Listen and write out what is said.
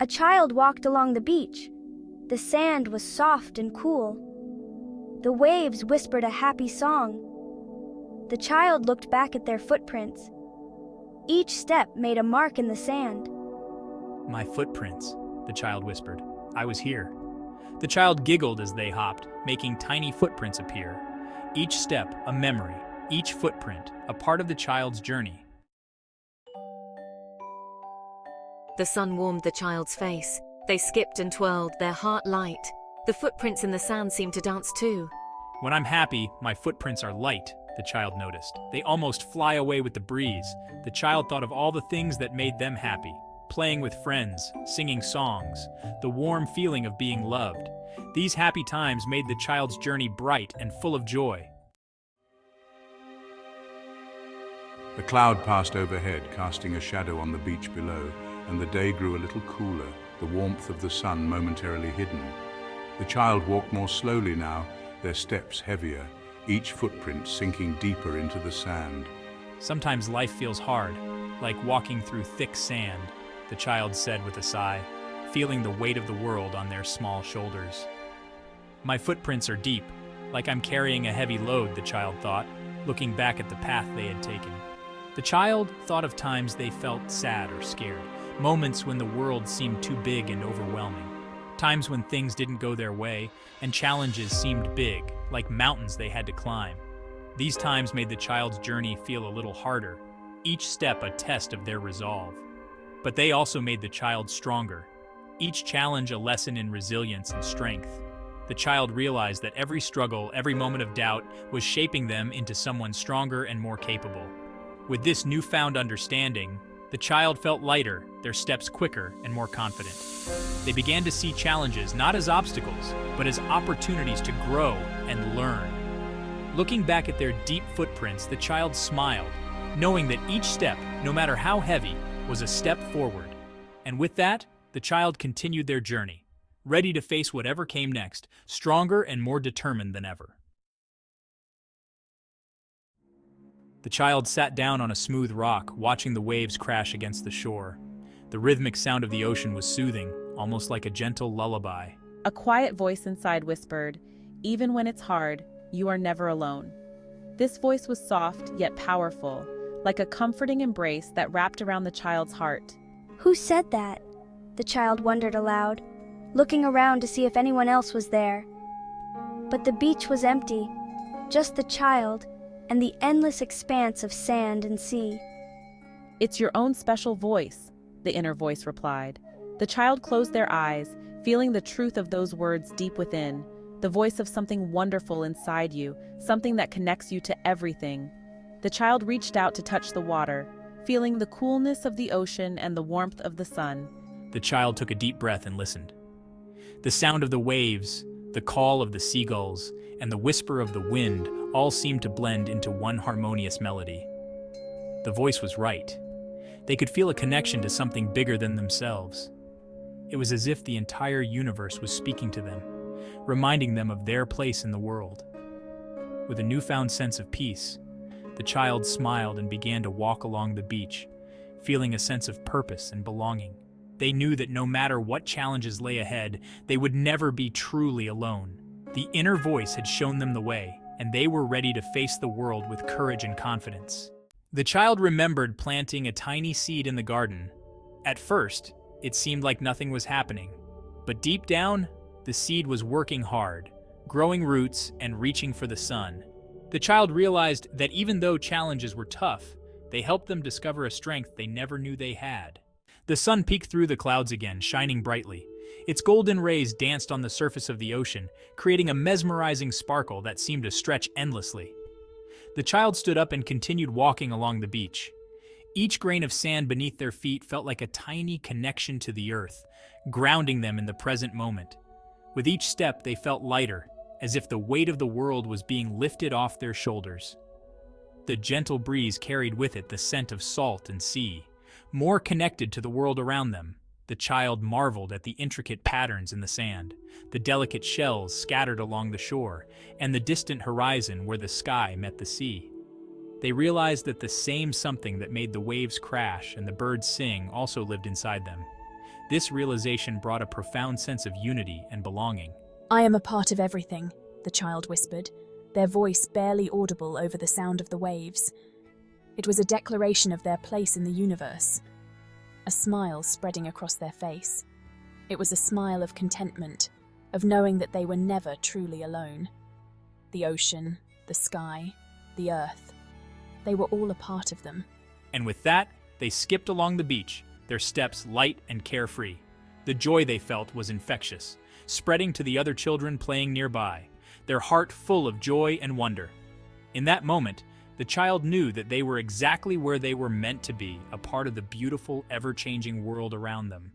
A child walked along the beach. The sand was soft and cool. The waves whispered a happy song. The child looked back at their footprints. Each step made a mark in the sand. My footprints, the child whispered. I was here. The child giggled as they hopped, making tiny footprints appear. Each step, a memory. Each footprint, a part of the child's journey. The sun warmed the child's face. They skipped and twirled, their heart light. The footprints in the sand seemed to dance too. When I'm happy, my footprints are light, the child noticed. They almost fly away with the breeze. The child thought of all the things that made them happy. Playing with friends, singing songs, the warm feeling of being loved. These happy times made the child's journey bright and full of joy. A cloud passed overhead, casting a shadow on the beach below, and the day grew a little cooler, the warmth of the sun momentarily hidden. The child walked more slowly now, their steps heavier, each footprint sinking deeper into the sand. Sometimes life feels hard, like walking through thick sand, the child said with a sigh, feeling the weight of the world on their small shoulders. My footprints are deep, like I'm carrying a heavy load, the child thought, looking back at the path they had taken. The child thought of times they felt sad or scared, moments when the world seemed too big and overwhelming, times when things didn't go their way and challenges seemed big, like mountains they had to climb. These times made the child's journey feel a little harder, each step a test of their resolve. But they also made the child stronger, each challenge a lesson in resilience and strength. The child realized that every struggle, every moment of doubt, was shaping them into someone stronger and more capable. With this newfound understanding, the child felt lighter, their steps quicker and more confident. They began to see challenges not as obstacles, but as opportunities to grow and learn. Looking back at their deep footprints, the child smiled, knowing that each step, no matter how heavy, was a step forward. And with that, the child continued their journey, ready to face whatever came next, stronger and more determined than ever. The child sat down on a smooth rock, watching the waves crash against the shore. The rhythmic sound of the ocean was soothing, almost like a gentle lullaby. A quiet voice inside whispered, "Even when it's hard, you are never alone." This voice was soft yet powerful, like a comforting embrace that wrapped around the child's heart. Who said that? The child wondered aloud, looking around to see if anyone else was there. But the beach was empty, just the child and the endless expanse of sand and sea. "It's your own special voice," the inner voice replied. The child closed their eyes, feeling the truth of those words deep within, the voice of something wonderful inside you, something that connects you to everything. The child reached out to touch the water, feeling the coolness of the ocean and the warmth of the sun. The child took a deep breath and listened. The sound of the waves, the call of the seagulls, and the whisper of the wind all seemed to blend into one harmonious melody. The voice was right. They could feel a connection to something bigger than themselves. It was as if the entire universe was speaking to them, reminding them of their place in the world. With a newfound sense of peace, the child smiled and began to walk along the beach, feeling a sense of purpose and belonging. They knew that no matter what challenges lay ahead, they would never be truly alone. The inner voice had shown them the way, and they were ready to face the world with courage and confidence. The child remembered planting a tiny seed in the garden. At first, it seemed like nothing was happening, but deep down, the seed was working hard, growing roots and reaching for the sun. The child realized that even though challenges were tough, they helped them discover a strength they never knew they had. The sun peeked through the clouds again, shining brightly. Its golden rays danced on the surface of the ocean, creating a mesmerizing sparkle that seemed to stretch endlessly. The child stood up and continued walking along the beach. Each grain of sand beneath their feet felt like a tiny connection to the earth, grounding them in the present moment. With each step, they felt lighter, as if the weight of the world was being lifted off their shoulders. The gentle breeze carried with it the scent of salt and sea. More connected to the world around them, the child marveled at the intricate patterns in the sand, the delicate shells scattered along the shore, and the distant horizon where the sky met the sea. They realized that the same something that made the waves crash and the birds sing also lived inside them. This realization brought a profound sense of unity and belonging. I am a part of everything, the child whispered, their voice barely audible over the sound of the waves. It was a declaration of their place in the universe. A smile spreading across their face. It was a smile of contentment, of knowing that they were never truly alone. The ocean, the sky, the earth, they were all a part of them. And with that, they skipped along the beach, their steps light and carefree. The joy they felt was infectious, spreading to the other children playing nearby, their heart full of joy and wonder. In that moment, the child knew that they were exactly where they were meant to be, a part of the beautiful, ever-changing world around them.